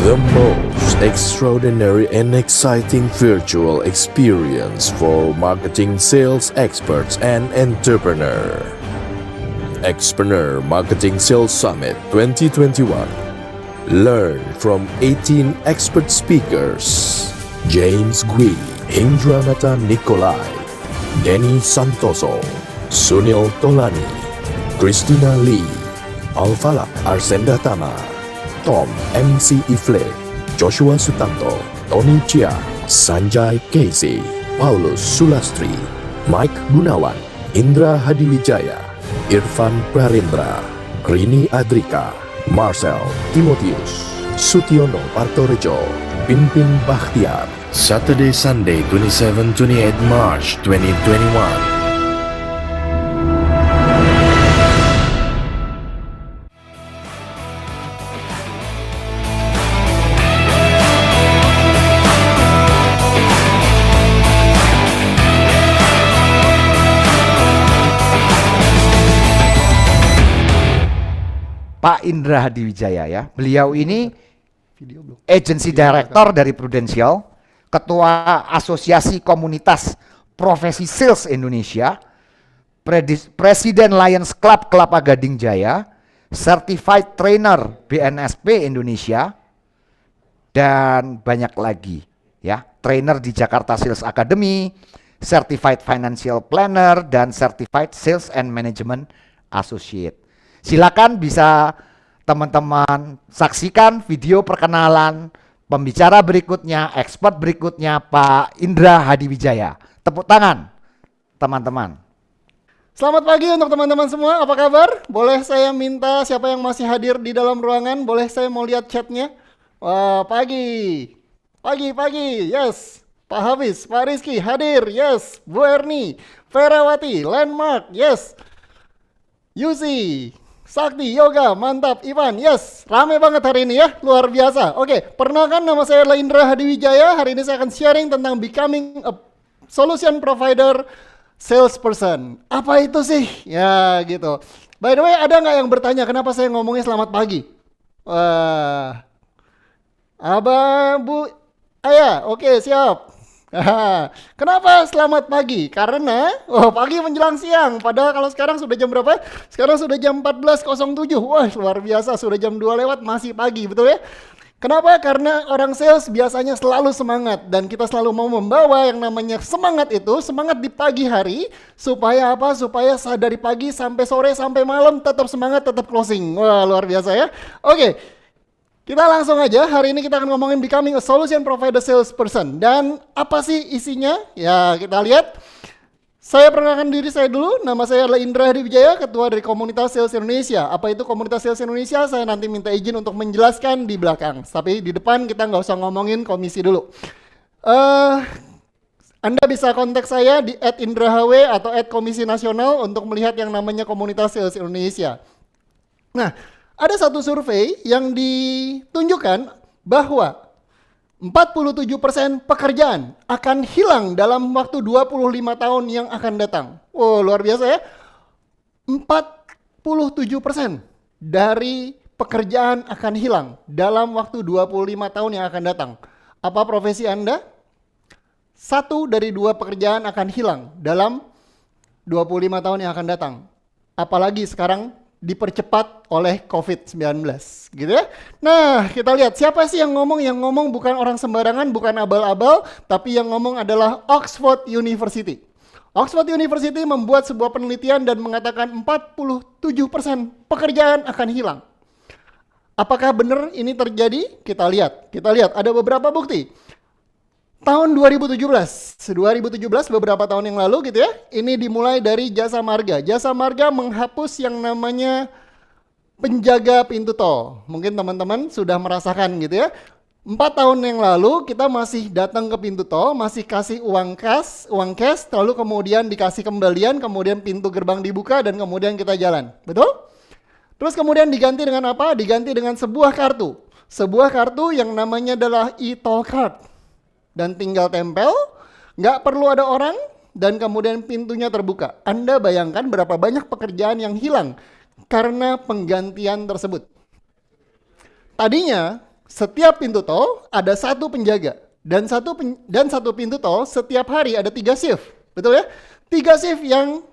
The most extraordinary and exciting virtual experience for marketing sales experts and entrepreneur. Expreneur Marketing Sales Summit 2021. Learn from 18 expert speakers. James Gui, Hindranata Nikolai, Denny Santoso, Sunil Tolani, Christina Lee, Alfalak Arsenda Tama, Tom MC Ifle, Joshua Sutanto, Tony Chia, Sanjay Casey, Paulus Sulastri, Mike Gunawan, Indra Hadiwijaya, Irfan Prarindra, Rini Adrika, Marcel Timotius, Sutiono Partorejo, Pimpin Bakhtiar. Saturday, Sunday, 27-28 March 2021. Pak Indra Hadiwijaya ya. Beliau ini agency director dari Prudential, ketua Asosiasi Komunitas Profesi Sales Indonesia, Presiden Lions Club Kelapa Gading Jaya, certified trainer BNSP Indonesia, dan banyak lagi ya. Trainer di Jakarta Sales Academy, certified financial planner, dan certified sales and management associate. Silakan bisa teman-teman saksikan video perkenalan pembicara berikutnya, expert berikutnya, Pak Indra Hadiwijaya. Tepuk tangan, teman-teman. Selamat pagi untuk teman-teman semua, apa kabar? Boleh saya minta siapa yang masih hadir di dalam ruangan, boleh saya mau lihat chatnya? Wah, pagi, yes. Pak Hafiz, Pak Rizky hadir, yes. Bu Erni, Ferawati, Landmark, yes. Yuzi, Sakti, Yoga, mantap, Ivan, yes, rame banget hari ini ya, luar biasa. Oke, perkenalkan nama saya adalah Indra Hadiwijaya. Hari ini saya akan sharing tentang becoming a solution provider salesperson. Apa itu sih? Ya gitu. By the way, ada nggak yang bertanya kenapa saya ngomongnya selamat pagi? Abang, Bu, Ayah, oke siap. Kenapa selamat pagi? Karena pagi menjelang siang. Padahal kalau sekarang sudah jam berapa? Sekarang sudah jam 14.07. Wah, luar biasa, sudah jam 2 lewat masih pagi, betul ya? Kenapa? Karena orang sales biasanya selalu semangat, dan kita selalu mau membawa yang namanya semangat itu, semangat di pagi hari, supaya apa? Supaya dari pagi sampai sore sampai malam tetap semangat, tetap closing. Wah, luar biasa ya. Oke. Kita langsung aja, hari ini kita akan ngomongin becoming a solution provider salesperson. Dan apa sih isinya? Ya, kita lihat. Saya perkenalkan diri saya dulu, nama saya adalah Indra Hadiwijaya, ketua dari Komunitas Sales Indonesia. Apa itu Komunitas Sales Indonesia? Saya nanti minta izin untuk menjelaskan di belakang. Tapi di depan kita nggak usah ngomongin komisi dulu. Anda bisa kontak saya di @indrahw atau @komisi nasional untuk melihat yang namanya Komunitas Sales Indonesia. Nah, ada satu survei yang ditunjukkan bahwa 47% pekerjaan akan hilang dalam waktu 25 tahun yang akan datang. Oh, luar biasa ya. 47% dari pekerjaan akan hilang dalam waktu 25 tahun yang akan datang. Apa profesi Anda? 1 dari 2 pekerjaan akan hilang dalam 25 tahun yang akan datang. Apalagi sekarang dipercepat oleh COVID-19, gitu ya. Nah, kita lihat siapa sih yang ngomong? Yang ngomong bukan orang sembarangan, bukan abal-abal, tapi yang ngomong adalah Oxford University. Oxford University membuat sebuah penelitian dan mengatakan 47% pekerjaan akan hilang. Apakah benar ini terjadi? Kita lihat ada beberapa bukti. Tahun 2017 beberapa tahun yang lalu gitu ya, ini dimulai dari Jasa Marga. Jasa Marga menghapus yang namanya penjaga pintu tol. Mungkin teman-teman sudah merasakan gitu ya. 4 tahun yang lalu kita masih datang ke pintu tol, masih kasih uang cash, lalu kemudian dikasih kembalian, kemudian pintu gerbang dibuka dan kemudian kita jalan. Betul? Terus kemudian diganti dengan apa? Diganti dengan sebuah kartu. Sebuah kartu yang namanya adalah e-toll card. Dan tinggal tempel, nggak perlu ada orang, dan kemudian pintunya terbuka. Anda bayangkan berapa banyak pekerjaan yang hilang karena penggantian tersebut. Tadinya setiap pintu tol ada satu penjaga. Dan satu pintu tol setiap hari ada 3 shift. Betul ya? 3 shift yang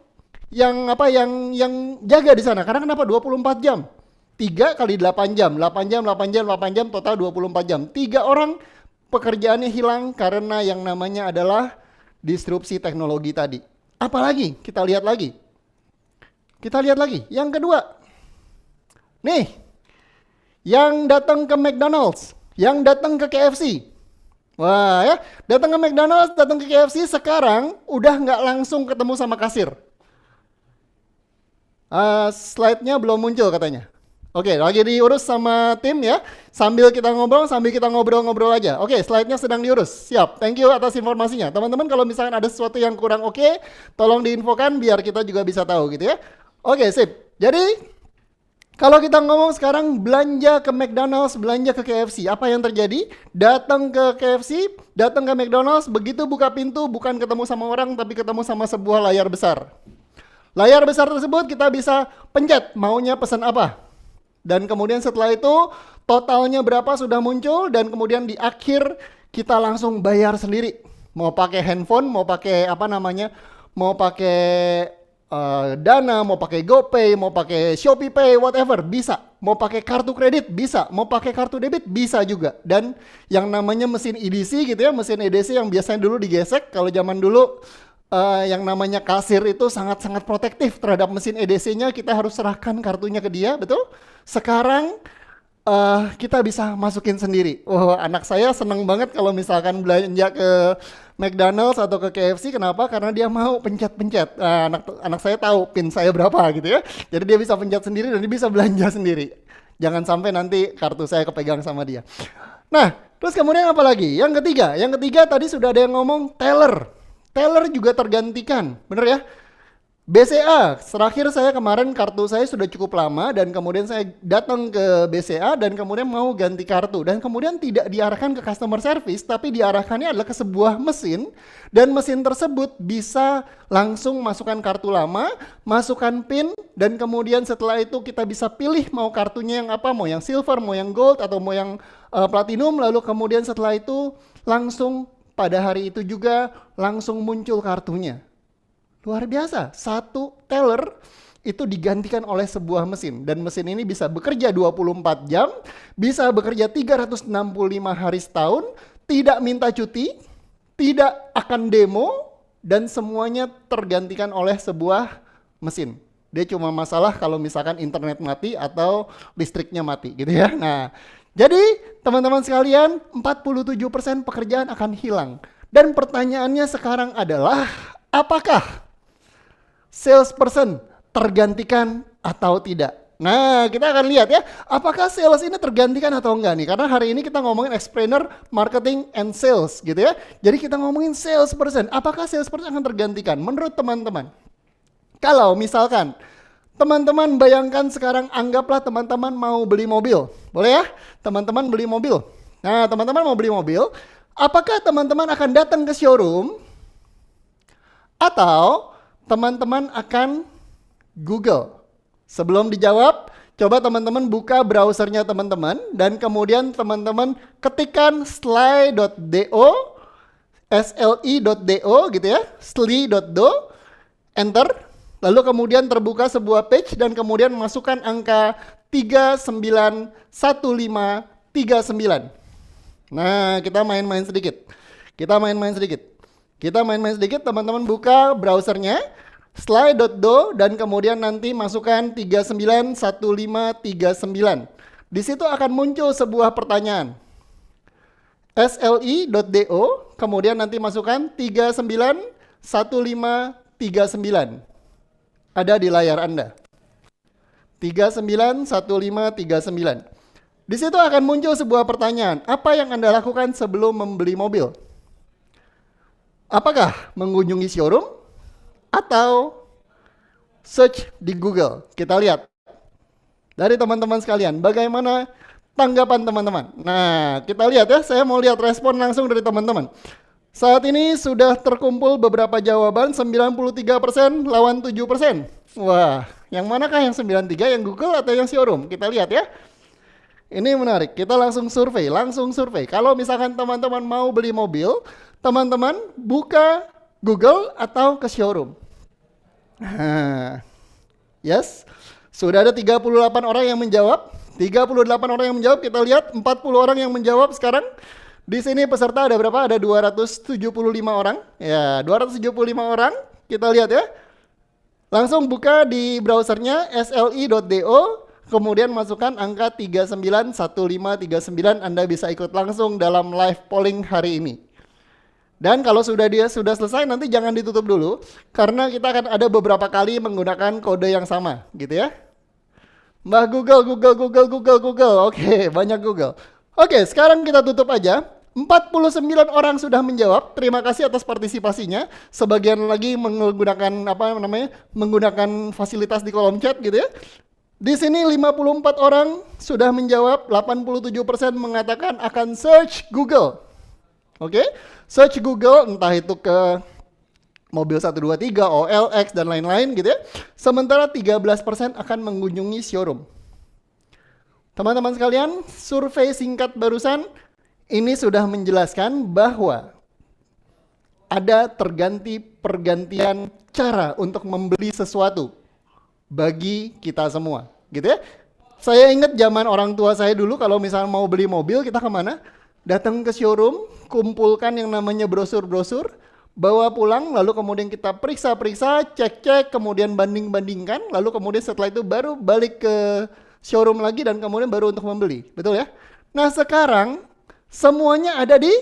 jaga di sana. Karena kenapa? 24 jam. 3 kali 8 jam. 8 jam, 8 jam, 8 jam, total 24 jam. 3 orang pekerjaannya hilang karena yang namanya adalah disrupsi teknologi tadi. Apalagi? Kita lihat lagi. Yang kedua. Nih. Yang datang ke McDonald's. Yang datang ke KFC. Wah ya, datang ke McDonald's, datang ke KFC, sekarang udah nggak langsung ketemu sama kasir. Slide-nya belum muncul katanya. Oke, lagi diurus sama tim ya. Sambil kita ngobrol aja. Oke, slide-nya sedang diurus. Siap, thank you atas informasinya. Teman-teman kalau misalkan ada sesuatu yang kurang oke, tolong diinfokan biar kita juga bisa tahu gitu ya. Oke, sip. Jadi kalau kita ngomong sekarang belanja ke McDonald's, belanja ke KFC, apa yang terjadi? Datang ke KFC, datang ke McDonald's, begitu buka pintu bukan ketemu sama orang tapi ketemu sama sebuah layar besar. Layar besar tersebut kita bisa pencet maunya pesan apa. Dan kemudian setelah itu totalnya berapa sudah muncul dan kemudian di akhir kita langsung bayar sendiri. Mau pakai handphone, mau pakai Dana, mau pakai GoPay, mau pakai Shopee Pay, whatever, bisa. Mau pakai kartu kredit, bisa. Mau pakai kartu debit, bisa juga. Dan yang namanya mesin EDC gitu ya, mesin EDC yang biasanya dulu digesek, kalau zaman dulu yang namanya kasir itu sangat-sangat protektif terhadap mesin EDC-nya, kita harus serahkan kartunya ke dia, betul? Sekarang kita bisa masukin sendiri. Wah, anak saya seneng banget kalau misalkan belanja ke McDonald's atau ke KFC. Kenapa? Karena dia mau pencet-pencet. Anak saya tahu PIN saya berapa gitu ya. Jadi dia bisa pencet sendiri dan dia bisa belanja sendiri. Jangan sampai nanti kartu saya kepegang sama dia. Nah, terus kemudian apa lagi? Yang ketiga tadi sudah ada yang ngomong teller. Teller juga tergantikan, bener ya? BCA, terakhir saya kemarin kartu saya sudah cukup lama dan kemudian saya datang ke BCA dan kemudian mau ganti kartu dan kemudian tidak diarahkan ke customer service tapi diarahkannya adalah ke sebuah mesin dan mesin tersebut bisa langsung masukkan kartu lama, masukkan PIN dan kemudian setelah itu kita bisa pilih mau kartunya yang apa, mau yang silver, mau yang gold atau mau yang platinum, lalu kemudian setelah itu langsung pada hari itu juga langsung muncul kartunya. Luar biasa, satu teller itu digantikan oleh sebuah mesin. Dan mesin ini bisa bekerja 24 jam, bisa bekerja 365 hari setahun, tidak minta cuti, tidak akan demo, dan semuanya tergantikan oleh sebuah mesin. Dia cuma masalah kalau misalkan internet mati atau listriknya mati gitu ya. Nah, jadi teman-teman sekalian, 47% pekerjaan akan hilang. Dan pertanyaannya sekarang adalah, apakah salesperson tergantikan atau tidak? Nah, kita akan lihat ya, apakah sales ini tergantikan atau enggak nih? Karena hari ini kita ngomongin explainer, marketing, and sales gitu ya. Jadi kita ngomongin salesperson, apakah salesperson akan tergantikan? Menurut teman-teman, kalau misalkan teman-teman bayangkan sekarang, anggaplah teman-teman mau beli mobil, boleh ya? Teman-teman beli mobil. Nah, teman-teman mau beli mobil, apakah teman-teman akan datang ke showroom atau teman-teman akan Google? Sebelum dijawab, coba teman-teman buka browsernya teman-teman dan kemudian teman-teman ketikkan sli.do, sli.do gitu ya, sli.do, enter, lalu kemudian terbuka sebuah page dan kemudian masukkan angka 391539. Nah, kita main-main sedikit. Teman-teman buka browsernya sli.do dan kemudian nanti masukkan 391539. Di situ akan muncul sebuah pertanyaan. sli.do, kemudian nanti masukkan 391539. Ada di layar Anda. 391539. Di situ akan muncul sebuah pertanyaan. Apa yang Anda lakukan sebelum membeli mobil? Apakah mengunjungi showroom atau search di Google? Kita lihat dari teman-teman sekalian, bagaimana tanggapan teman-teman. Nah, kita lihat ya, saya mau lihat respon langsung dari teman-teman. Saat ini sudah terkumpul beberapa jawaban, 93% lawan 7%. Wah, yang manakah yang 93, yang Google atau yang showroom? Kita lihat ya. Ini menarik. Kita langsung survei, Kalau misalkan teman-teman mau beli mobil, teman-teman buka Google atau ke showroom. Yes. Sudah ada 38 orang yang menjawab. 38 orang yang menjawab. Kita lihat 40 orang yang menjawab sekarang. Di sini peserta ada berapa? Ada 275 orang. Ya, 275 orang. Kita lihat ya. Langsung buka di browsernya sli.do. Kemudian masukkan angka 391539, Anda bisa ikut langsung dalam live polling hari ini. Dan kalau sudah selesai, nanti jangan ditutup dulu, karena kita akan ada beberapa kali menggunakan kode yang sama, gitu ya. Mbah Google. Oke, banyak Google. Oke, sekarang kita tutup aja. 49 orang sudah menjawab. Terima kasih atas partisipasinya. Sebagian lagi menggunakan menggunakan fasilitas di kolom chat gitu ya. Di sini 54 orang sudah menjawab, 87% mengatakan akan search Google. Oke, search Google entah itu ke mobil 123, OLX dan lain-lain gitu ya. Sementara 13% akan mengunjungi showroom. Teman-teman sekalian, survei singkat barusan ini sudah menjelaskan bahwa ada pergantian cara untuk membeli sesuatu bagi kita semua, gitu ya. Saya ingat zaman orang tua saya dulu kalau misalnya mau beli mobil, kita kemana? Datang ke showroom, kumpulkan yang namanya brosur-brosur, bawa pulang, lalu kemudian kita periksa-periksa, cek-cek, kemudian banding-bandingkan, lalu kemudian setelah itu baru balik ke showroom lagi dan kemudian baru untuk membeli, betul ya? Nah sekarang semuanya ada di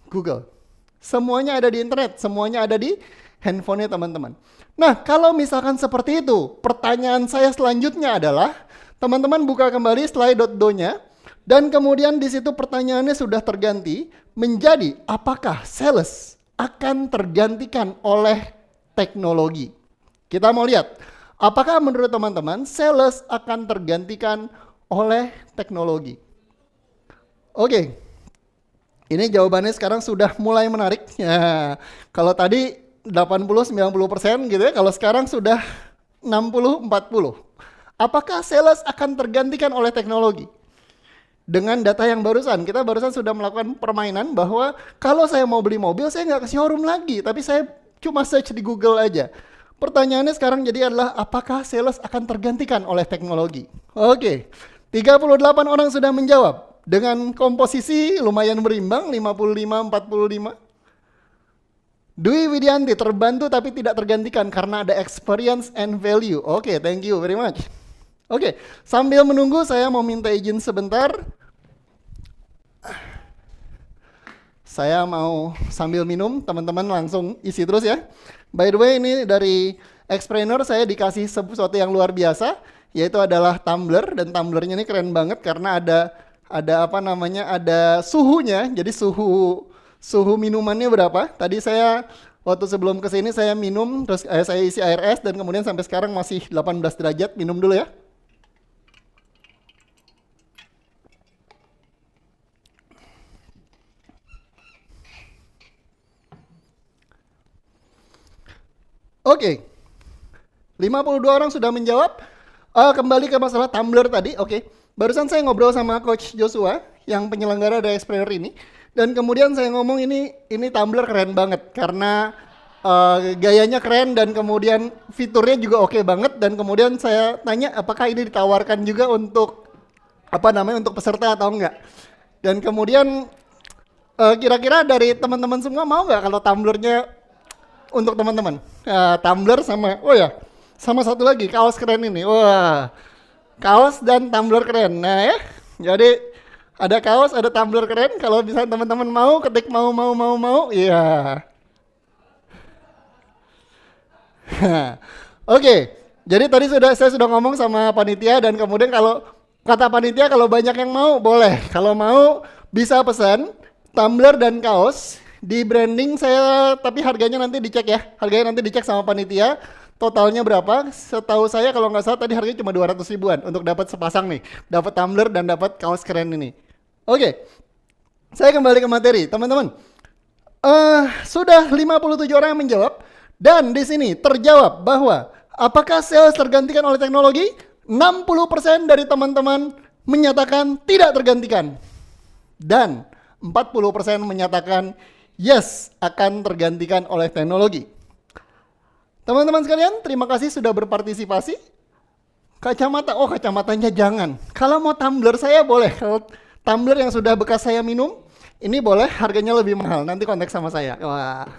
Google, semuanya ada di internet, semuanya ada di handphonenya teman-teman. Nah, kalau misalkan seperti itu, pertanyaan saya selanjutnya adalah, teman-teman buka kembali slide.do-nya, dan kemudian di situ pertanyaannya sudah terganti menjadi apakah sales akan tergantikan oleh teknologi. Kita mau lihat, apakah menurut teman-teman sales akan tergantikan oleh teknologi? Oke, ini jawabannya sekarang sudah mulai menarik. Ya, kalau tadi 80-90% gitu ya, kalau sekarang sudah 60-40. Apakah sales akan tergantikan oleh teknologi? Dengan data yang kita barusan sudah melakukan permainan bahwa kalau saya mau beli mobil, saya nggak ke showroom lagi, tapi saya cuma search di Google aja. Pertanyaannya sekarang jadi adalah apakah sales akan tergantikan oleh teknologi? Oke, 38 orang sudah menjawab dengan komposisi lumayan berimbang, 55-45. Dwi Widianti, terbantu tapi tidak tergantikan karena ada experience and value. Oke, thank you very much. Oke, sambil menunggu saya mau minta izin sebentar. Saya mau sambil minum, teman-teman langsung isi terus ya. By the way, ini dari Xpreneur saya dikasih sesuatu yang luar biasa, yaitu adalah tumbler, dan tumblernya ini keren banget karena ada suhunya. Jadi suhu minumannya berapa? Tadi saya waktu sebelum kesini saya minum, terus saya isi air es dan kemudian sampai sekarang masih 18 derajat. Minum dulu ya. Oke, 52 orang sudah menjawab. Kembali ke masalah tumbler tadi. Oke, barusan saya ngobrol sama Coach Joshua yang penyelenggara dari Xpreneur ini. Dan kemudian saya ngomong ini tumbler keren banget karena gayanya keren dan kemudian fiturnya juga oke banget, dan kemudian saya tanya apakah ini ditawarkan juga untuk untuk peserta atau enggak. Dan kemudian kira-kira dari teman-teman semua mau nggak kalau tumblernya untuk teman-teman? Tumbler sama satu lagi kaos keren ini. Wah, kaos dan tumbler keren. Nah ya, jadi ada kaos, ada tumbler keren. Kalau bisa teman-teman mau, ketik mau, iya. Oke, jadi tadi saya sudah ngomong sama panitia, dan kemudian kalau kata panitia kalau banyak yang mau boleh. Kalau mau bisa pesan tumbler dan kaos di branding saya, tapi harganya nanti dicek ya. Harganya nanti dicek sama panitia. Totalnya berapa? Setahu saya kalau nggak salah tadi harganya cuma 200 ribuan untuk dapat sepasang nih, dapat tumbler dan dapat kaos keren ini. Oke, saya kembali ke materi, teman-teman. Sudah 57 orang yang menjawab, dan di sini terjawab bahwa apakah sales tergantikan oleh teknologi? 60% dari teman-teman menyatakan tidak tergantikan. Dan 40% menyatakan yes, akan tergantikan oleh teknologi. Teman-teman sekalian, terima kasih sudah berpartisipasi. Kacamata, oh kacamatanya jangan. Kalau mau tumbler saya boleh. Kalau tumbler yang sudah bekas saya minum, ini boleh, harganya lebih mahal. Nanti kontak sama saya. Wah.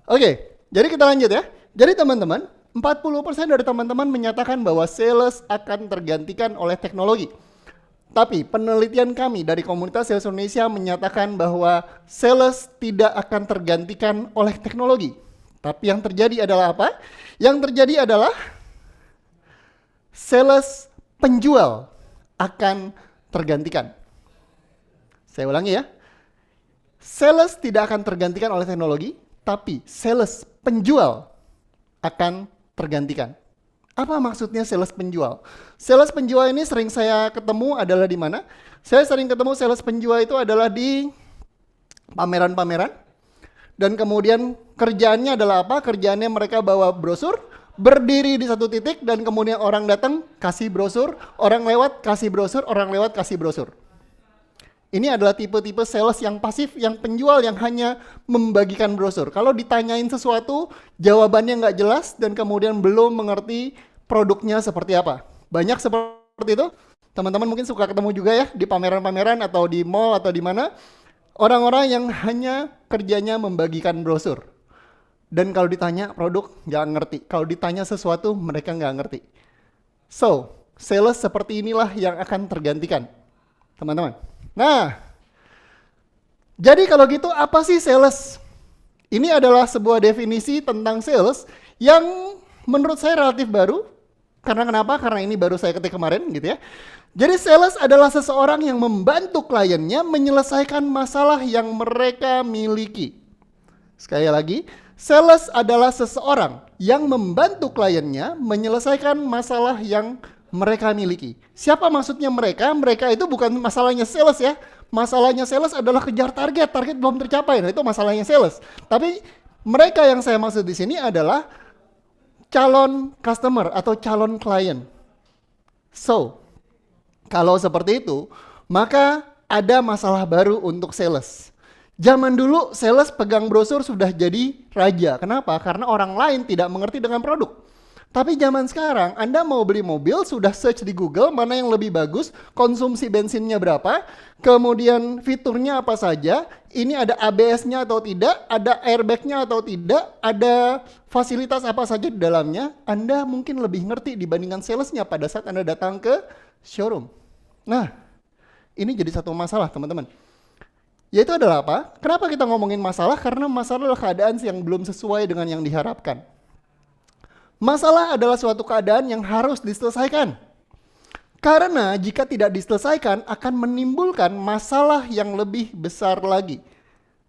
Oke, jadi kita lanjut ya. Jadi teman-teman, 40% dari teman-teman menyatakan bahwa sales akan tergantikan oleh teknologi. Tapi penelitian kami dari komunitas sales Indonesia menyatakan bahwa sales tidak akan tergantikan oleh teknologi. Tapi yang terjadi adalah apa? Yang terjadi adalah sales penjual akan tergantikan. Saya ulangi ya. Sales tidak akan tergantikan oleh teknologi, tapi sales penjual akan tergantikan. Apa maksudnya sales penjual? Sales penjual ini sering saya ketemu adalah di mana? Saya sering ketemu sales penjual itu adalah di pameran-pameran. Dan kemudian kerjaannya adalah apa? Kerjaannya mereka bawa brosur, berdiri di satu titik, dan kemudian orang datang kasih brosur, orang lewat kasih brosur, orang lewat kasih brosur. Ini adalah tipe-tipe sales yang pasif, yang penjual yang hanya membagikan brosur. Kalau ditanyain sesuatu, jawabannya nggak jelas dan kemudian belum mengerti produknya seperti apa. Banyak seperti itu. Teman-teman mungkin suka ketemu juga ya di pameran-pameran atau di mall atau di mana. Orang-orang yang hanya kerjanya membagikan brosur. Dan kalau ditanya produk, nggak ngerti. Kalau ditanya sesuatu, mereka nggak ngerti. So, sales seperti inilah yang akan tergantikan, teman-teman. Nah, jadi kalau gitu apa sih sales? Ini adalah sebuah definisi tentang sales yang menurut saya relatif baru. Karena kenapa? Karena ini baru saya ketik kemarin gitu ya. Jadi sales adalah seseorang yang membantu kliennya menyelesaikan masalah yang mereka miliki. Sekali lagi, sales adalah seseorang yang membantu kliennya menyelesaikan masalah yang mereka miliki. Siapa maksudnya mereka? Mereka itu bukan masalahnya sales ya. Masalahnya sales adalah kejar target. Target belum tercapai. Nah, itu masalahnya sales. Tapi mereka yang saya maksud di sini adalah calon customer atau calon klien. So, kalau seperti itu, maka ada masalah baru untuk sales. Zaman dulu sales pegang brosur sudah jadi raja. Kenapa? Karena orang lain tidak mengerti dengan produk. Tapi zaman sekarang, Anda mau beli mobil, sudah search di Google mana yang lebih bagus, konsumsi bensinnya berapa, kemudian fiturnya apa saja, ini ada ABS-nya atau tidak, ada airbag-nya atau tidak, ada fasilitas apa saja di dalamnya, Anda mungkin lebih ngerti dibandingkan salesnya pada saat Anda datang ke showroom. Nah, ini jadi satu masalah teman-teman. Yaitu adalah apa? Kenapa kita ngomongin masalah? Karena masalah adalah keadaan yang belum sesuai dengan yang diharapkan. Masalah adalah suatu keadaan yang harus diselesaikan. Karena jika tidak diselesaikan akan menimbulkan masalah yang lebih besar lagi.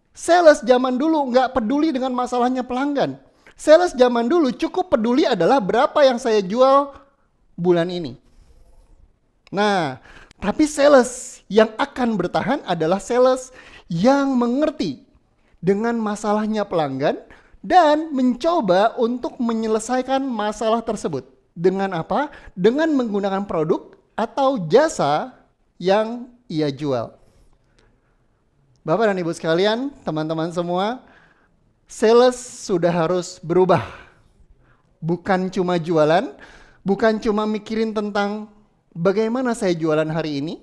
Sales zaman dulu nggak peduli dengan masalahnya pelanggan. Sales zaman dulu cukup peduli adalah berapa yang saya jual bulan ini. Nah, tapi sales yang akan bertahan adalah sales yang mengerti dengan masalahnya pelanggan dan mencoba untuk menyelesaikan masalah tersebut. Dengan apa? Dengan menggunakan produk atau jasa yang ia jual. Bapak dan Ibu sekalian, teman-teman semua, sales sudah harus berubah. Bukan cuma jualan, bukan cuma mikirin tentang bagaimana saya jualan hari ini,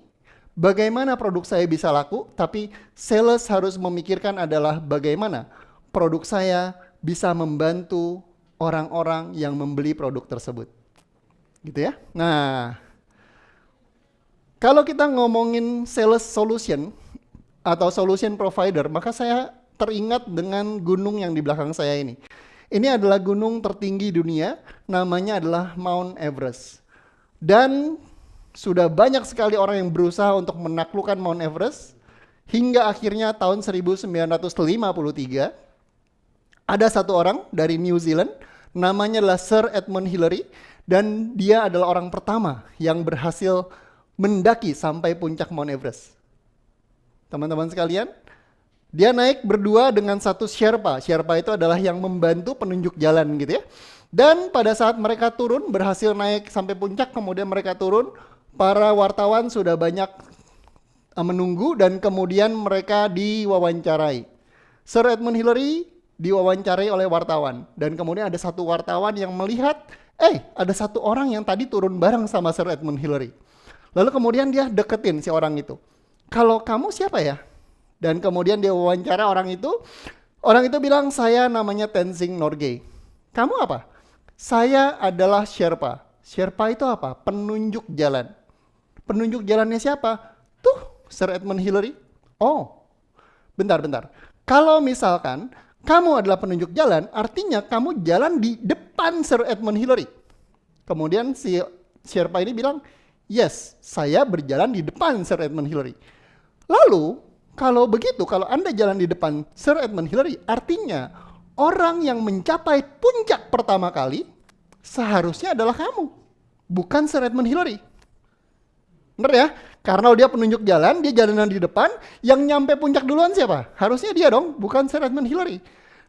bagaimana produk saya bisa laku, tapi sales harus memikirkan adalah bagaimana produk saya bisa membantu orang-orang yang membeli produk tersebut. Gitu ya. Nah, kalau kita ngomongin sales solution atau solution provider, maka saya teringat dengan gunung yang di belakang saya ini. Ini adalah gunung tertinggi dunia, namanya adalah Mount Everest. Dan sudah banyak sekali orang yang berusaha untuk menaklukkan Mount Everest, hingga akhirnya tahun 1953, ada satu orang dari New Zealand, namanya adalah Sir Edmund Hillary, dan dia adalah orang pertama yang berhasil mendaki sampai puncak Mount Everest. Teman-teman sekalian, dia naik berdua dengan satu Sherpa. Sherpa itu adalah yang membantu penunjuk jalan gitu ya. Dan pada saat mereka turun, berhasil naik sampai puncak, kemudian mereka turun, para wartawan sudah banyak menunggu dan kemudian mereka diwawancarai. Sir Edmund Hillary diwawancarai oleh wartawan dan kemudian ada satu wartawan yang melihat, ada satu orang yang tadi turun bareng sama Sir Edmund Hillary. Lalu kemudian dia deketin si orang itu. Kalau kamu siapa ya? Dan kemudian dia wawancara orang itu. Orang itu bilang, saya namanya Tenzing Norgay. Kamu apa? Saya adalah Sherpa. Sherpa itu apa? Penunjuk jalan. Penunjuk jalannya siapa? Tuh, Sir Edmund Hillary. Oh, bentar. Kalau misalkan kamu adalah penunjuk jalan, artinya kamu jalan di depan Sir Edmund Hillary. Kemudian si Sherpa ini bilang, yes, saya berjalan di depan Sir Edmund Hillary. Lalu, kalau begitu, kalau Anda jalan di depan Sir Edmund Hillary, artinya orang yang mencapai puncak pertama kali seharusnya adalah kamu, bukan Sir Edmund Hillary. Bener ya? Karena dia penunjuk jalan, dia jalanan di depan, yang nyampe puncak duluan siapa? Harusnya dia dong, bukan Sir Edmund Hillary.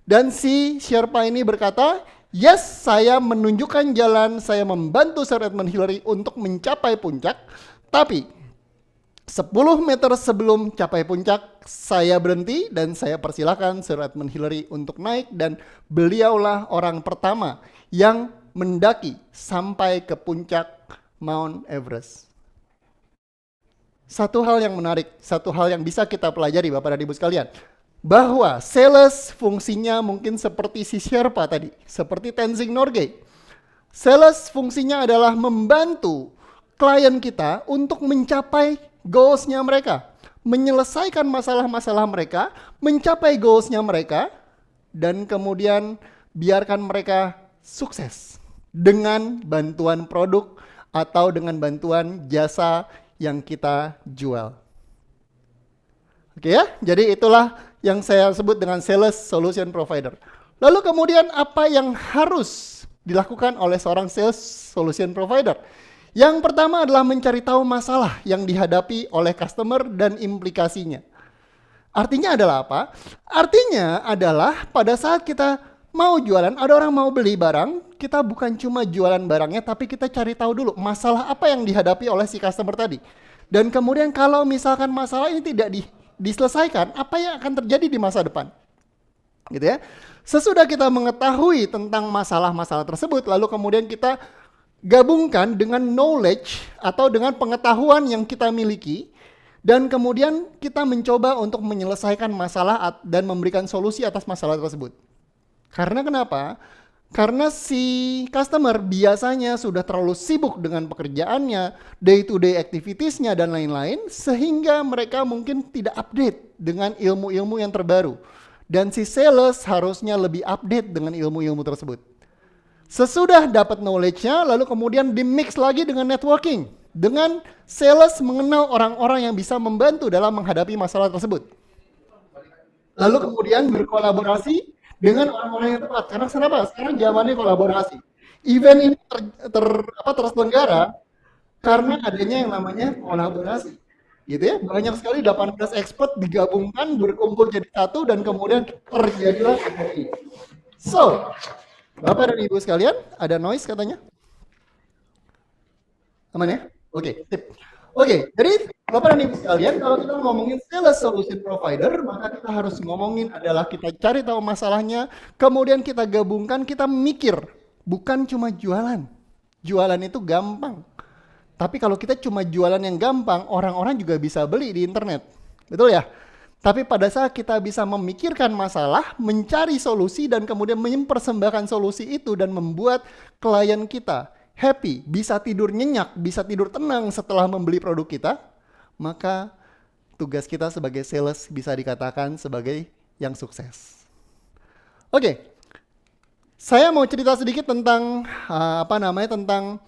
Dan si Sherpa ini berkata, yes, saya menunjukkan jalan, saya membantu Sir Edmund Hillary untuk mencapai puncak, tapi 10 meter sebelum capai puncak, saya berhenti dan saya persilakan Sir Edmund Hillary untuk naik dan beliaulah orang pertama yang mendaki sampai ke puncak Mount Everest. Satu hal yang menarik, satu hal yang bisa kita pelajari Bapak dan Ibu sekalian, bahwa sales fungsinya mungkin seperti si Sherpa tadi, seperti Tenzing Norgay. Sales fungsinya adalah membantu klien kita untuk mencapai goals-nya mereka, menyelesaikan masalah-masalah mereka, mencapai goals-nya mereka, dan kemudian biarkan mereka sukses dengan bantuan produk atau dengan bantuan jasa yang kita jual. Oke ya, jadi itulah yang saya sebut dengan sales solution provider. Lalu kemudian apa yang harus dilakukan oleh seorang sales solution provider? Yang pertama adalah mencari tahu masalah yang dihadapi oleh customer dan implikasinya. Artinya adalah apa? Artinya adalah pada saat kita mau jualan, ada orang mau beli barang, kita bukan cuma jualan barangnya, tapi kita cari tahu dulu masalah apa yang dihadapi oleh si customer tadi. Dan kemudian kalau misalkan masalah ini tidak diselesaikan, apa yang akan terjadi di masa depan? Gitu ya. Sesudah kita mengetahui tentang masalah-masalah tersebut, lalu kemudian kita gabungkan dengan knowledge atau dengan pengetahuan yang kita miliki dan kemudian kita mencoba untuk menyelesaikan masalah dan memberikan solusi atas masalah tersebut. Karena kenapa? Karena si customer biasanya sudah terlalu sibuk dengan pekerjaannya, day-to-day activities-nya dan lain-lain, sehingga mereka mungkin tidak update dengan ilmu-ilmu yang terbaru. Dan si sales harusnya lebih update dengan ilmu-ilmu tersebut. Sesudah dapat knowledge-nya, lalu kemudian di-mix lagi dengan networking. Dengan sales mengenal orang-orang yang bisa membantu dalam menghadapi masalah tersebut. Lalu kemudian berkolaborasi dengan orang-orang yang tepat. Karena kenapa? Sekarang zamannya kolaborasi. Event ini terselenggara karena adanya yang namanya kolaborasi. Gitu ya, banyak sekali 18 expert digabungkan, berkumpul jadi satu, dan kemudian terjadilah ini. So, Bapak dan Ibu sekalian, ada noise katanya? Aman ya? Oke, sip. Oke, jadi Bapak dan Ibu sekalian, kalau kita ngomongin sales solution provider, maka kita harus ngomongin adalah kita cari tahu masalahnya, kemudian kita gabungkan, kita mikir, bukan cuma jualan. Jualan itu gampang. Tapi kalau kita cuma jualan yang gampang, orang-orang juga bisa beli di internet. Betul ya? Tapi pada saat kita bisa memikirkan masalah, mencari solusi, dan kemudian mempersembahkan solusi itu dan membuat klien kita happy, bisa tidur nyenyak, bisa tidur tenang setelah membeli produk kita, maka tugas kita sebagai sales bisa dikatakan sebagai yang sukses. Oke, saya mau cerita sedikit tentang tentang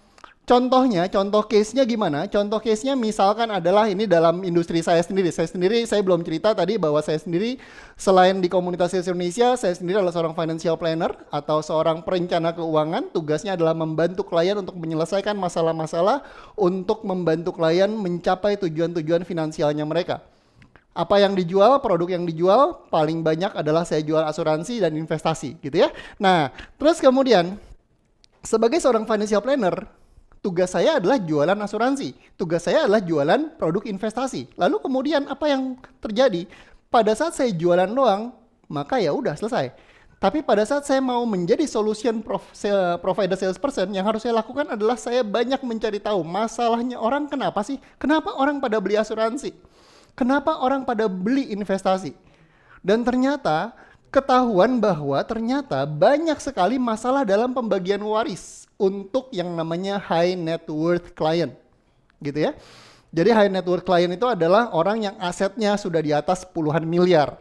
contohnya, contoh case-nya gimana? Contoh case-nya misalkan adalah ini dalam industri saya sendiri. Saya belum cerita tadi bahwa saya sendiri selain di komunitas sales Indonesia, saya sendiri adalah seorang financial planner atau seorang perencana keuangan. Tugasnya adalah membantu klien untuk menyelesaikan masalah-masalah untuk membantu klien mencapai tujuan-tujuan finansialnya mereka. Apa yang dijual, produk yang dijual paling banyak adalah saya jual asuransi dan investasi gitu ya. Nah, terus kemudian sebagai seorang financial planner, tugas saya adalah jualan asuransi. Tugas saya adalah jualan produk investasi. Lalu kemudian apa yang terjadi? Pada saat saya jualan doang, maka ya udah selesai. Tapi pada saat saya mau menjadi provider salesperson, yang harus saya lakukan adalah saya banyak mencari tahu masalahnya orang kenapa sih? Kenapa orang pada beli asuransi? Kenapa orang pada beli investasi? Dan ternyata ketahuan bahwa ternyata banyak sekali masalah dalam pembagian waris untuk yang namanya high net worth client, gitu ya. Jadi high net worth client itu adalah orang yang asetnya sudah di atas puluhan miliar,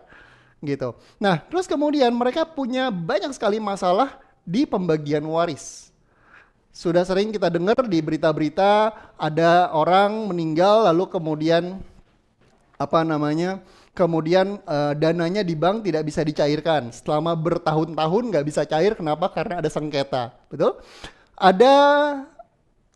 gitu. Nah, terus kemudian mereka punya banyak sekali masalah di pembagian waris. Sudah sering kita dengar di berita-berita ada orang meninggal lalu kemudian kemudian dananya di bank tidak bisa dicairkan. Selama bertahun-tahun nggak bisa cair, kenapa? Karena ada sengketa, betul? Ada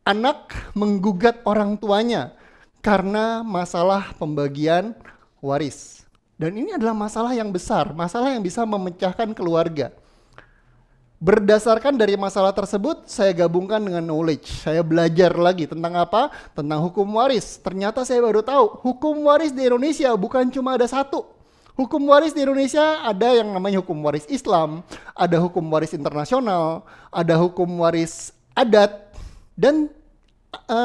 anak menggugat orang tuanya karena masalah pembagian waris. Dan ini adalah masalah yang besar, masalah yang bisa memecahkan keluarga. Berdasarkan dari masalah tersebut, saya gabungkan dengan knowledge. Saya belajar lagi tentang apa? Tentang hukum waris. Ternyata saya baru tahu, hukum waris di Indonesia bukan cuma ada satu. Hukum waris di Indonesia ada yang namanya hukum waris Islam, ada hukum waris internasional, ada hukum waris adat, dan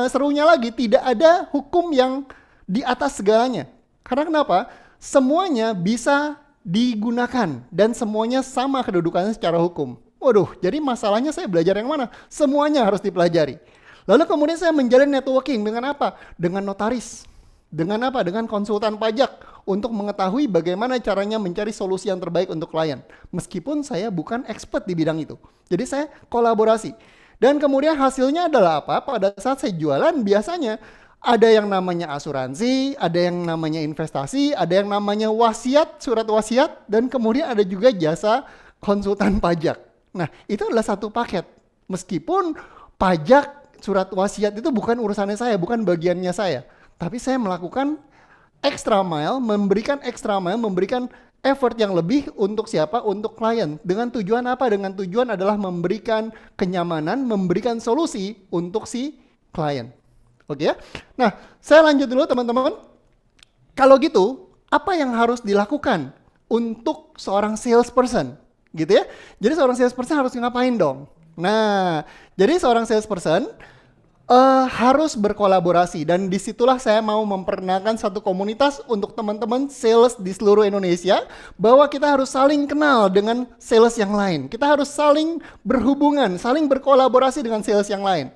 serunya lagi tidak ada hukum yang di atas segalanya. Karena kenapa? Semuanya bisa digunakan dan semuanya sama kedudukannya secara hukum. Waduh, jadi masalahnya saya belajar yang mana? Semuanya harus dipelajari. Lalu kemudian saya menjalin networking dengan apa? Dengan notaris. Dengan apa? Dengan konsultan pajak untuk mengetahui bagaimana caranya mencari solusi yang terbaik untuk klien. Meskipun saya bukan expert di bidang itu. Jadi saya kolaborasi. Dan kemudian hasilnya adalah apa? Pada saat saya jualan biasanya ada yang namanya asuransi, ada yang namanya investasi, ada yang namanya wasiat, surat wasiat, dan kemudian ada juga jasa konsultan pajak. Nah, itu adalah satu paket. Meskipun pajak, surat wasiat itu bukan urusannya saya, bukan bagiannya saya. Tapi saya melakukan extra mile, memberikan effort yang lebih untuk siapa? Untuk klien. Dengan tujuan apa? Dengan tujuan adalah memberikan kenyamanan, memberikan solusi untuk si klien. Oke ya? Nah, saya lanjut dulu teman-teman. Kalau gitu, apa yang harus dilakukan untuk seorang salesperson? Gitu ya. Jadi seorang salesperson harus ngapain dong? Nah, jadi seorang salesperson harus berkolaborasi, dan disitulah saya mau memperkenalkan satu komunitas untuk teman-teman sales di seluruh Indonesia, bahwa kita harus saling kenal dengan sales yang lain. Kita harus saling berhubungan, saling berkolaborasi dengan sales yang lain.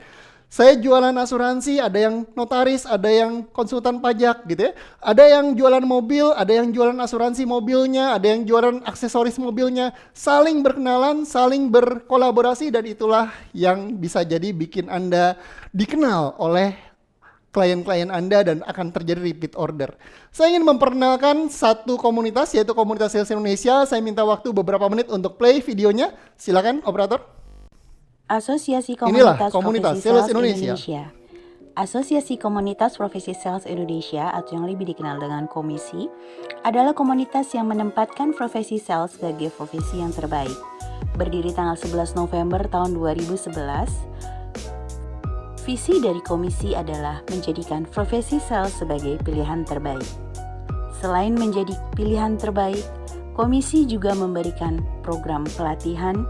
Saya jualan asuransi, ada yang notaris, ada yang konsultan pajak gitu ya. Ada yang jualan mobil, ada yang jualan asuransi mobilnya, ada yang jualan aksesoris mobilnya. Saling berkenalan, saling berkolaborasi, dan itulah yang bisa jadi bikin Anda dikenal oleh klien-klien Anda dan akan terjadi repeat order. Saya ingin memperkenalkan satu komunitas, yaitu komunitas Sales Indonesia. Saya minta waktu beberapa menit untuk play videonya. Silakan operator. Asosiasi Inilah Komunitas komunitas Profesi Sales Sales Indonesia. Asosiasi Komunitas Profesi Sales Indonesia atau yang lebih dikenal dengan komisi adalah komunitas yang menempatkan profesi sales sebagai profesi yang terbaik. Berdiri tanggal 11 November tahun 2011, visi dari komisi adalah menjadikan profesi sales sebagai pilihan terbaik. Selain menjadi pilihan terbaik, komisi juga memberikan program pelatihan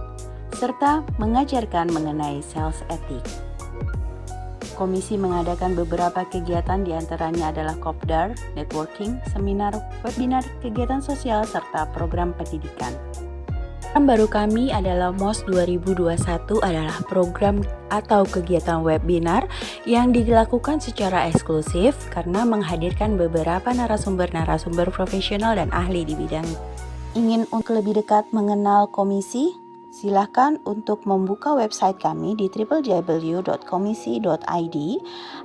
serta mengajarkan mengenai sales ethics. Komisi mengadakan beberapa kegiatan, diantaranya adalah kopdar, networking, seminar, webinar, kegiatan sosial, serta program pendidikan. Program baru kami adalah MOS 2021 adalah program atau kegiatan webinar yang dilakukan secara eksklusif karena menghadirkan beberapa narasumber profesional dan ahli di bidang. Ingin untuk lebih dekat mengenal komisi? Silakan untuk membuka website kami di www.komisi.id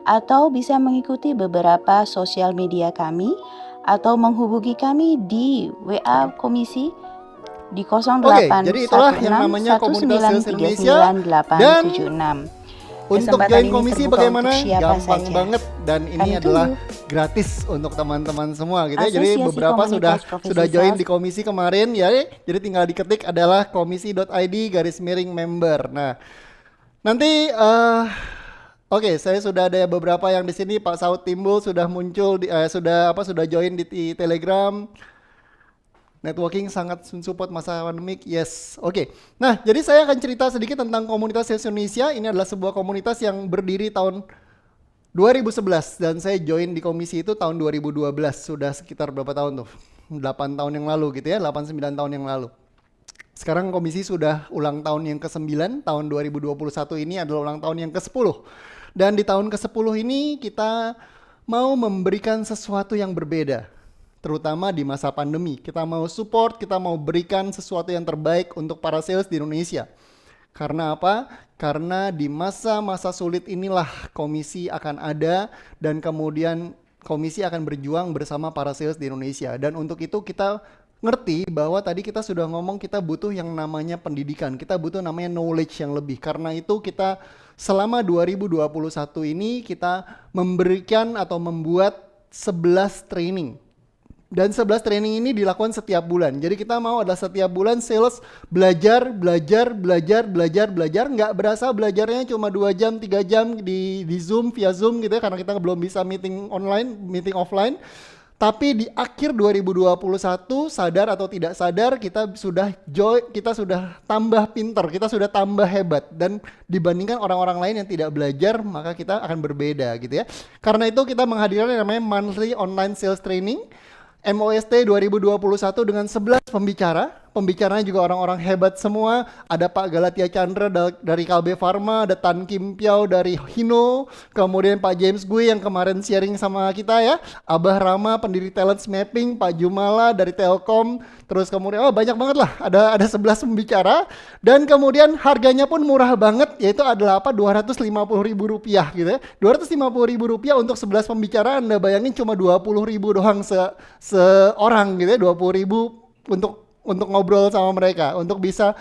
atau bisa mengikuti beberapa sosial media kami atau menghubungi kami di WA Komisi di 0816 jadi itulah yang namanya komunitas Sales Indonesia. Dan untuk join komisi bagaimana? Gampang banget, dan ini adalah gratis untuk teman-teman semua gitu ya. Jadi beberapa sudah join di komisi kemarin ya. Jadi tinggal diketik adalah komisi.id/member. Nah, Nanti oke, saya sudah ada beberapa yang di sini. Pak Saud Timbul sudah muncul sudah join di Telegram. Networking sangat support masa pandemik. Yes. Oke. Nah, jadi saya akan cerita sedikit tentang komunitas Sales Indonesia. Ini adalah sebuah komunitas yang berdiri tahun 2011 dan saya join di komisi itu tahun 2012. Sudah sekitar berapa tahun tuh? 8 tahun yang lalu gitu ya, 8-9 tahun yang lalu. Sekarang komisi sudah ulang tahun yang ke-9, tahun 2021 ini adalah ulang tahun yang ke-10. Dan di tahun ke-10 ini kita mau memberikan sesuatu yang berbeda. Terutama di masa pandemi. Kita mau support, kita mau berikan sesuatu yang terbaik untuk para sales di Indonesia. Karena apa? Karena di masa-masa sulit inilah komisi akan ada dan kemudian komisi akan berjuang bersama para sales di Indonesia. Dan untuk itu kita ngerti bahwa tadi kita sudah ngomong kita butuh yang namanya pendidikan, kita butuh namanya knowledge yang lebih. Karena itu kita selama 2021 ini kita memberikan atau membuat 11 training. Dan 11 training ini dilakukan setiap bulan. Jadi kita mau adalah setiap bulan sales belajar. Nggak berasa belajarnya cuma 2 jam, 3 jam di Zoom, via Zoom gitu ya. Karena kita belum bisa meeting online, meeting offline. Tapi di akhir 2021 sadar atau tidak sadar kita sudah tambah pinter, kita sudah tambah hebat dan dibandingkan orang-orang lain yang tidak belajar maka kita akan berbeda gitu ya. Karena itu kita menghadirkan yang namanya Monthly Online Sales Training MOST 2021 dengan 11 pembicara. Pembicaranya juga orang-orang hebat semua. Ada Pak Galatia Chandra dari Kalbe Pharma, ada Tan Kim Piao dari Hino, kemudian Pak James Gui yang kemarin sharing sama kita ya, Abah Rama pendiri Talent Mapping, Pak Jumala dari Telkom, terus kemudian banyak banget lah, ada 11 pembicara dan kemudian harganya pun murah banget, yaitu adalah Rp250.000 gitu ya. Rp250.000 untuk 11 pembicara, Anda bayangin cuma Rp20.000 doang seorang gitu ya, Rp20.000 untuk ngobrol sama mereka, untuk bisa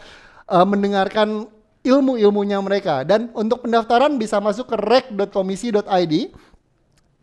mendengarkan ilmu-ilmunya mereka. Dan untuk pendaftaran bisa masuk ke rek.komisi.id.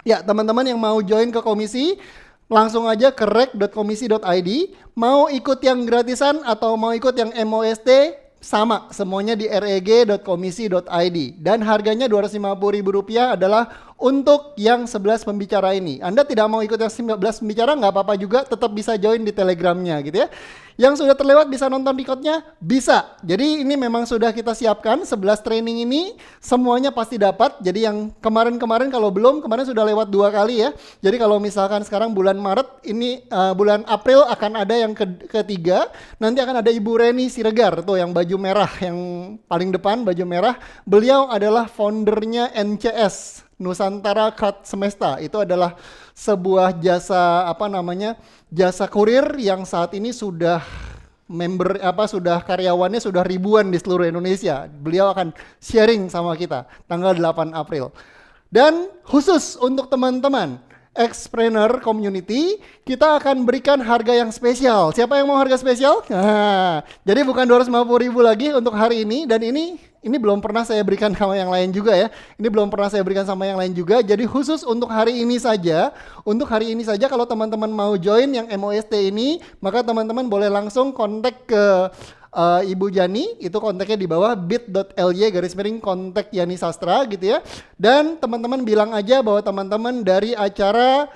Ya, teman-teman yang mau join ke komisi, langsung aja ke rek.komisi.id. Mau ikut yang gratisan atau mau ikut yang MOST, sama, semuanya di reg.komisi.id. Dan harganya Rp250.000 adalah untuk yang 11 pembicara ini. Anda tidak mau ikut yang 11 pembicara, nggak apa-apa juga, tetap bisa join di Telegramnya gitu ya. Yang sudah terlewat bisa nonton recordnya? Bisa. Jadi ini memang sudah kita siapkan, 11 training ini semuanya pasti dapat. Jadi yang kemarin-kemarin kalau belum, kemarin sudah lewat 2 kali ya. Jadi kalau misalkan sekarang bulan Maret, ini bulan April akan ada yang ketiga. Nanti akan ada Ibu Reni Siregar, tuh yang baju merah, yang paling depan baju merah. Beliau adalah foundernya NCS. Nusantara Card Semesta itu adalah sebuah jasa kurir yang saat ini sudah karyawannya sudah ribuan di seluruh Indonesia. Beliau akan sharing sama kita tanggal 8 April. Dan khusus untuk teman-teman Xpreneur Community, kita akan berikan harga yang spesial. Siapa yang mau harga spesial? Nah, jadi bukan Rp250.000 lagi untuk hari ini, dan ini belum pernah saya berikan sama yang lain juga ya. Ini belum pernah saya berikan sama yang lain juga. Jadi khusus untuk hari ini saja, kalau teman-teman mau join yang MOST ini, maka teman-teman boleh langsung kontak ke Ibu Jani, itu kontaknya di bawah bit.ly/kontak Yani Sastra gitu ya. Dan teman-teman bilang aja bahwa teman-teman dari acara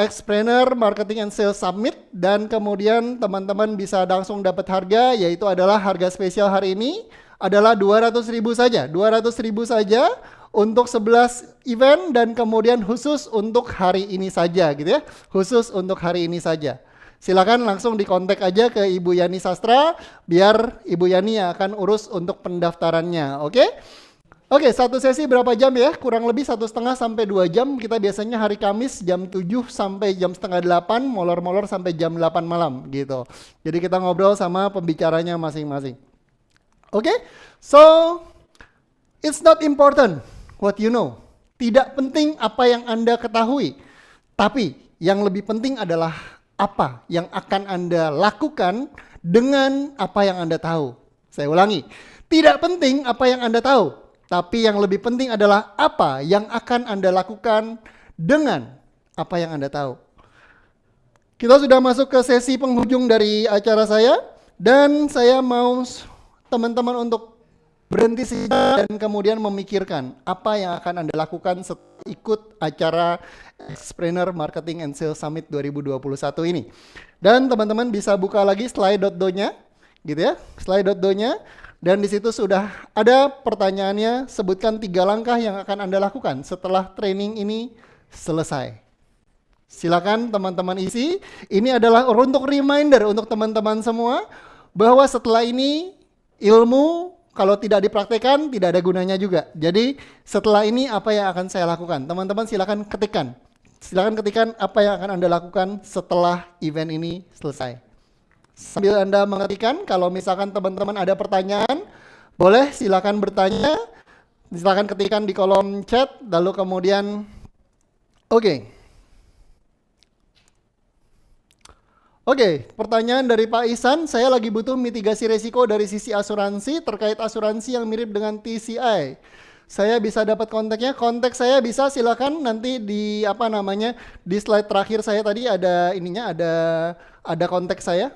Xpreneur Marketing and Sales Summit, dan kemudian teman-teman bisa langsung dapat harga, yaitu adalah harga spesial hari ini adalah Rp200.000 saja. Rp200.000 saja untuk 11 event, dan kemudian khusus untuk hari ini saja gitu ya. Khusus untuk hari ini saja. Silakan langsung dikontak aja ke Ibu Yani Sastra, biar Ibu Yani yang akan urus untuk pendaftarannya, oke? Oke, satu sesi berapa jam ya? Kurang lebih 1,5 sampai 2 jam. Kita biasanya hari Kamis jam 7 sampai jam setengah 8, molor-molor sampai jam 8 malam gitu. Jadi kita ngobrol sama pembicaranya masing-masing. Oke? So, it's not important what you know. Tidak penting apa yang Anda ketahui. Tapi yang lebih penting adalah apa yang akan Anda lakukan dengan apa yang Anda tahu. Saya ulangi, tidak penting apa yang Anda tahu, tapi yang lebih penting adalah apa yang akan Anda lakukan dengan apa yang Anda tahu. Kita sudah masuk ke sesi penghujung dari acara saya, dan saya mau teman-teman untuk berhenti sejenak dan kemudian memikirkan apa yang akan Anda lakukan setelah ikut acara Expreneur Marketing and Sales Summit 2021 ini. Dan teman-teman bisa buka lagi slide.do-nya, gitu ya, slide.do-nya, dan di situ sudah ada pertanyaannya, sebutkan 3 langkah yang akan Anda lakukan setelah training ini selesai. Silakan teman-teman isi. Ini adalah untuk reminder untuk teman-teman semua bahwa setelah ini ilmu kalau tidak dipraktekkan tidak ada gunanya juga. Jadi setelah ini apa yang akan saya lakukan? Teman-teman silakan ketikkan. Silakan ketikkan apa yang akan Anda lakukan setelah event ini selesai. Sambil Anda mengetikkan, kalau misalkan teman-teman ada pertanyaan, boleh silakan bertanya. Silakan ketikkan di kolom chat, lalu kemudian Oke, pertanyaan dari Pak Ihsan, saya lagi butuh mitigasi risiko dari sisi asuransi terkait asuransi yang mirip dengan TCI. Saya bisa dapat kontaknya, kontak saya bisa, silakan nanti di di slide terakhir saya tadi ada ininya, ada kontak saya.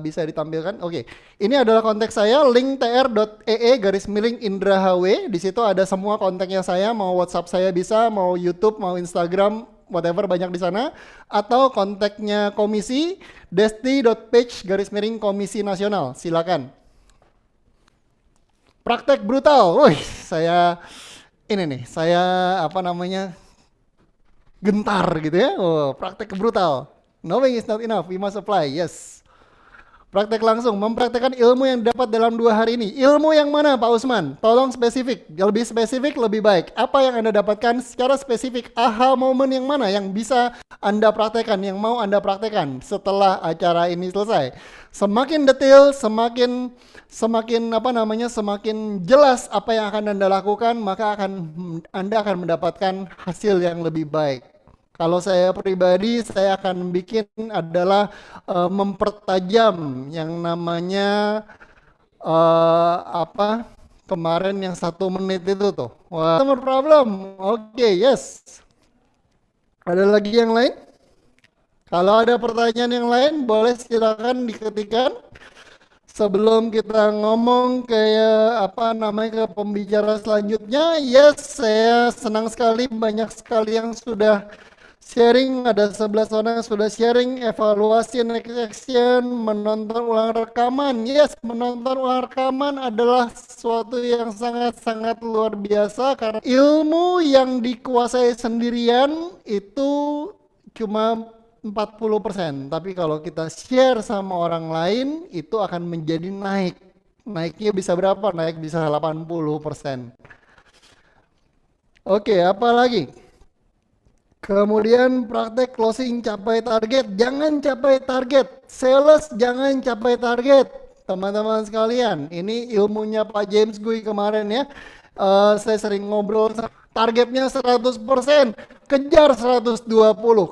Bisa ditampilkan. Oke. Ini adalah kontak saya, link tr.ee/Indra HW. Di situ ada semua kontaknya saya, mau WhatsApp saya bisa, mau YouTube, mau Instagram, whatever, banyak di sana. Atau kontaknya komisi, desti.page/komisi nasional. Silakan. Praktek brutal. Wih, saya gentar gitu ya. Oh, praktek brutal. Knowing is not enough, we must apply. Yes. Praktek langsung, mempraktekkan ilmu yang dapat dalam 2 hari ini. Ilmu yang mana Pak Usman? Tolong spesifik, lebih spesifik lebih baik. Apa yang Anda dapatkan secara spesifik? Aha momen yang mana yang bisa Anda praktekkan, yang mau Anda praktekkan setelah acara ini selesai? Semakin detail, semakin jelas apa yang akan Anda lakukan, maka Anda akan mendapatkan hasil yang lebih baik. Kalau saya pribadi, saya akan bikin adalah mempertajam yang namanya kemarin yang 1 menit itu tuh. Wah, customer problem. Oke, yes. Ada lagi yang lain? Kalau ada pertanyaan yang lain, boleh silakan diketikkan. Sebelum kita ngomong ke pembicara selanjutnya, yes, saya senang sekali, banyak sekali yang sudah sharing, ada 11 orang yang sudah sharing, evaluasi next action, menonton ulang rekaman. Yes, menonton ulang rekaman adalah sesuatu yang sangat-sangat luar biasa karena ilmu yang dikuasai sendirian itu cuma 40%, tapi kalau kita share sama orang lain itu akan menjadi naiknya bisa berapa? Naik bisa 80%. Oke, apa lagi? Kemudian praktek closing capai target. Jangan capai target, sales jangan capai target, teman-teman sekalian. Ini ilmunya Pak James Gui kemarin ya. Saya sering ngobrol, targetnya 100%, kejar 120,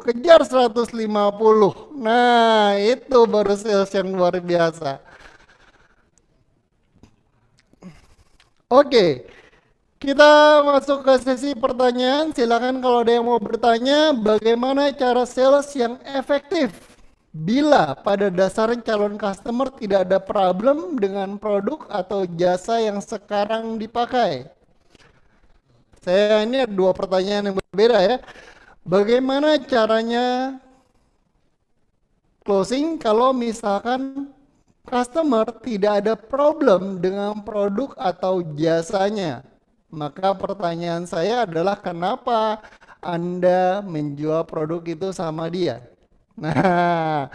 kejar 150. Nah, itu baru sales yang luar biasa. Oke, kita masuk ke sesi pertanyaan. Silakan kalau ada yang mau bertanya, bagaimana cara sales yang efektif bila pada dasarnya calon customer tidak ada problem dengan produk atau jasa yang sekarang dipakai? Saya ini ada 2 pertanyaan yang berbeda ya. Bagaimana caranya closing kalau misalkan customer tidak ada problem dengan produk atau jasanya? Maka pertanyaan saya adalah kenapa Anda menjual produk itu sama dia? Nah,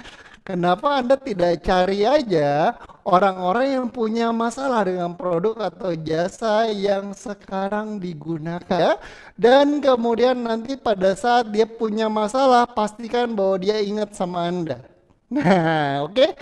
kenapa Anda tidak cari aja orang-orang yang punya masalah dengan produk atau jasa yang sekarang digunakan, dan kemudian nanti pada saat dia punya masalah, pastikan bahwa dia ingat sama Anda. Nah, oke.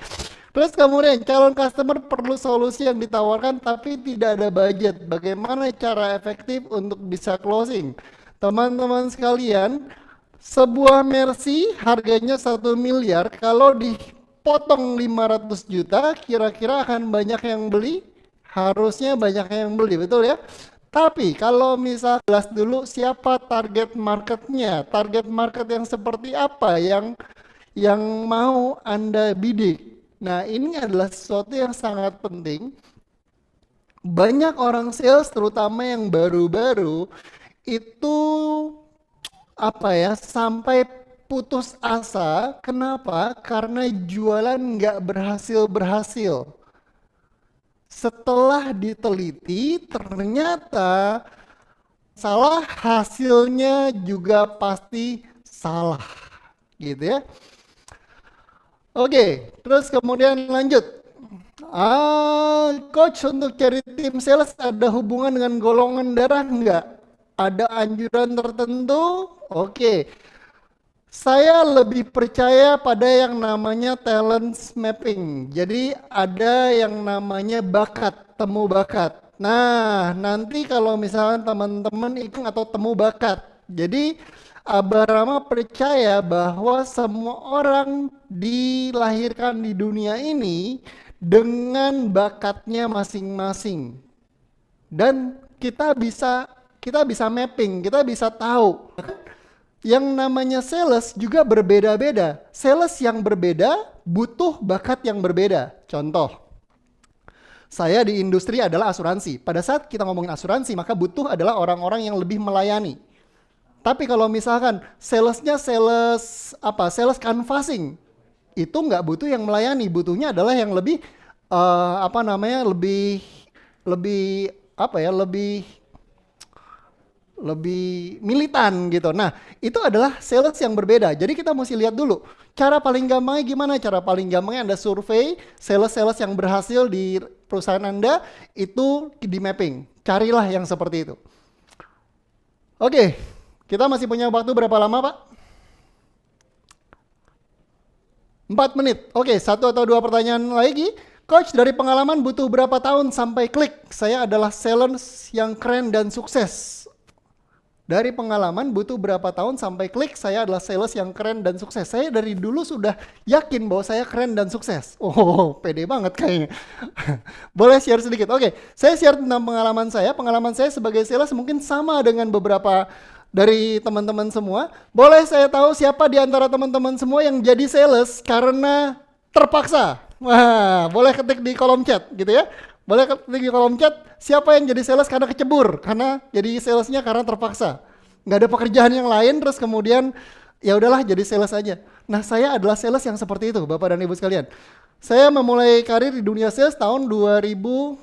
Terus kemudian calon customer perlu solusi yang ditawarkan tapi tidak ada budget. Bagaimana cara efektif untuk bisa closing? Teman-teman sekalian, sebuah Mercy harganya 1 miliar, kalau dipotong 500 juta, kira-kira akan banyak yang beli? Harusnya banyak yang beli, betul ya? Tapi kalau misal jelas dulu siapa target marketnya, target market yang seperti apa yang mau Anda bidik. Nah, ini adalah sesuatu yang sangat penting. banyak orang sales terutama yang baru-baru itu sampai putus asa. Kenapa? Karena jualan nggak berhasil. Setelah diteliti ternyata salah, hasilnya juga pasti salah, gitu ya. Oke, terus kemudian lanjut. Coach, untuk cari tim sales ada hubungan dengan golongan darah nggak? Ada anjuran tertentu? Oke. Saya lebih percaya pada yang namanya talent mapping. Jadi ada yang namanya bakat, temu bakat. Nah, nanti kalau misalkan teman-teman ikut atau temu bakat. Jadi Abarama percaya bahwa semua orang dilahirkan di dunia ini dengan bakatnya masing-masing. Dan kita bisa mapping, kita bisa tahu. Yang namanya sales juga berbeda-beda. Sales yang berbeda butuh bakat yang berbeda. Contoh, saya di industri adalah asuransi. Pada saat kita ngomongin asuransi, maka butuh adalah orang-orang yang lebih melayani. Tapi kalau misalkan salesnya sales canvassing, itu nggak butuh yang melayani. Butuhnya adalah yang lebih lebih militan gitu. Nah, itu adalah sales yang berbeda. Jadi kita mesti lihat dulu cara paling gampangnya gimana. Cara paling gampangnya Anda survei sales yang berhasil di perusahaan Anda, itu di mapping. Carilah yang seperti itu. Oke, kita masih punya waktu berapa lama, Pak? 4 menit. Oke, 1 atau 2 pertanyaan lagi. Coach, dari pengalaman butuh berapa tahun sampai klik? Saya adalah sales yang keren dan sukses. Dari pengalaman butuh berapa tahun sampai klik? Saya adalah sales yang keren dan sukses. Saya dari dulu sudah yakin bahwa saya keren dan sukses. Oh, pede banget kayaknya. Boleh share sedikit? Oke, saya share tentang pengalaman saya. Pengalaman saya sebagai sales mungkin sama dengan beberapa dari teman-teman semua. Boleh saya tahu siapa di antara teman-teman semua yang jadi sales karena terpaksa? Wah, boleh ketik di kolom chat gitu ya. Boleh ketik di kolom chat, siapa yang jadi sales karena kecebur, karena jadi salesnya karena terpaksa. Nggak ada pekerjaan yang lain, terus kemudian ya udahlah jadi sales aja. Nah, saya adalah sales yang seperti itu, Bapak dan Ibu sekalian. Saya memulai karir di dunia sales tahun 2000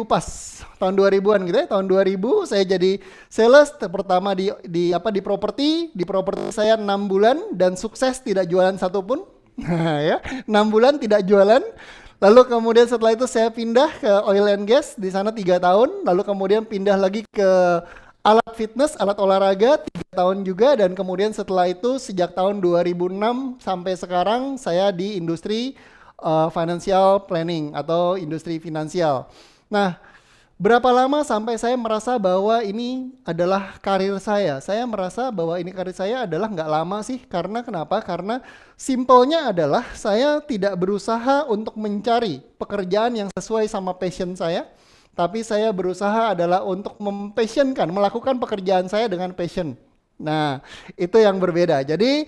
pas. Tahun 2000-an gitu ya. Tahun 2000 saya jadi sales pertama di properti. Di properti saya 6 bulan dan sukses, tidak jualan satupun. Nah, ya, 6 bulan tidak jualan. Lalu kemudian setelah itu saya pindah ke oil and gas, di sana 3 tahun. Lalu kemudian pindah lagi ke alat fitness, alat olahraga 3 tahun juga. Dan kemudian setelah itu sejak tahun 2006 sampai sekarang saya di industri financial planning atau industri finansial. Nah, berapa lama sampai saya merasa bahwa ini adalah karir saya? Saya merasa bahwa ini karir saya adalah nggak lama sih. Karena kenapa? Karena simpelnya adalah saya tidak berusaha untuk mencari pekerjaan yang sesuai sama passion saya. Tapi saya berusaha adalah untuk melakukan pekerjaan saya dengan passion. Nah, itu yang berbeda. Jadi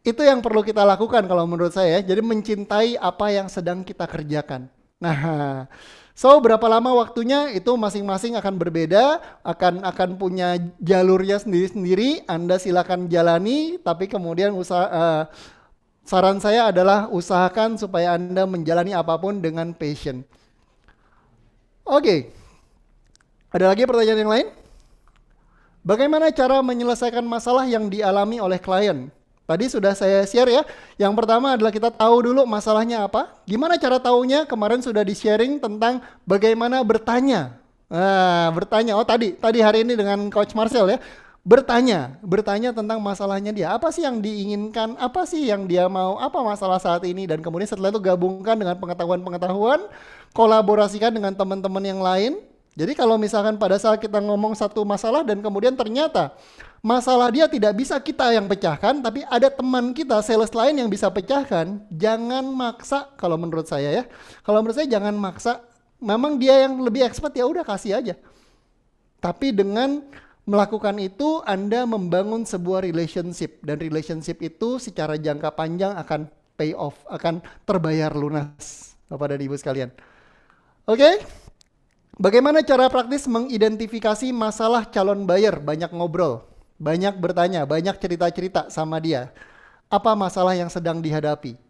itu yang perlu kita lakukan kalau menurut saya. Jadi mencintai apa yang sedang kita kerjakan. Nah, so berapa lama waktunya itu masing-masing akan berbeda, akan punya jalurnya sendiri-sendiri. Anda silakan jalani, tapi kemudian saran saya adalah usahakan supaya Anda menjalani apapun dengan passion. Oke. Ada lagi pertanyaan yang lain? Bagaimana cara menyelesaikan masalah yang dialami oleh klien? Tadi sudah saya share ya. Yang pertama adalah kita tahu dulu masalahnya apa. Gimana cara tahunya? Kemarin sudah di-sharing tentang bagaimana bertanya. Bertanya. Oh tadi hari ini dengan Coach Marcel ya. Bertanya tentang masalahnya dia. Apa sih yang diinginkan? Apa sih yang dia mau? Apa masalah saat ini? Dan kemudian setelah itu gabungkan dengan pengetahuan, kolaborasikan dengan teman-teman yang lain. Jadi kalau misalkan pada saat kita ngomong satu masalah dan kemudian ternyata masalah dia tidak bisa kita yang pecahkan, tapi ada teman kita, sales lain yang bisa pecahkan, jangan maksa kalau menurut saya ya. Kalau menurut saya jangan maksa, memang dia yang lebih expert ya udah kasih aja. Tapi dengan melakukan itu Anda membangun sebuah relationship, dan relationship itu secara jangka panjang akan pay off, akan terbayar lunas Bapak dan Ibu sekalian. Oke? Bagaimana cara praktis mengidentifikasi masalah calon buyer? Banyak ngobrol, banyak bertanya, banyak cerita-cerita sama dia. Apa masalah yang sedang dihadapi?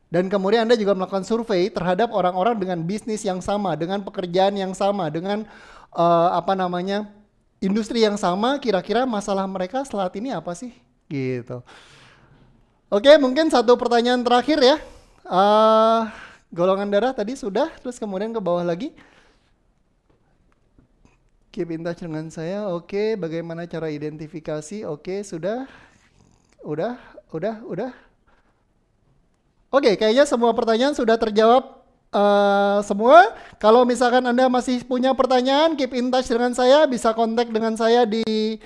Dan kemudian Anda juga melakukan survei terhadap orang-orang dengan bisnis yang sama, dengan pekerjaan yang sama, dengan industri yang sama. Kira-kira masalah mereka saat ini apa sih? Gitu. Oke, mungkin satu pertanyaan terakhir ya. Golongan darah tadi sudah, terus kemudian ke bawah lagi. Keep in touch dengan saya. Oke, bagaimana cara identifikasi? Oke, sudah. Udah. Oke, kayaknya semua pertanyaan sudah terjawab semua. Kalau misalkan Anda masih punya pertanyaan, keep in touch dengan saya, bisa kontak dengan saya di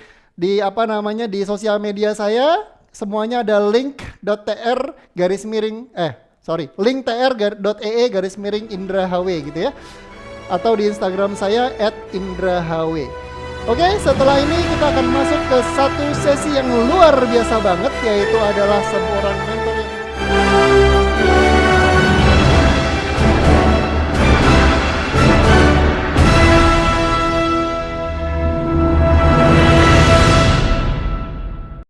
sosial media saya. Semuanya ada link.tr_indra_hw gitu ya. Atau di Instagram saya @indrahw. Oke, setelah ini kita akan masuk ke satu sesi yang luar biasa banget, yaitu adalah seorang mentor yang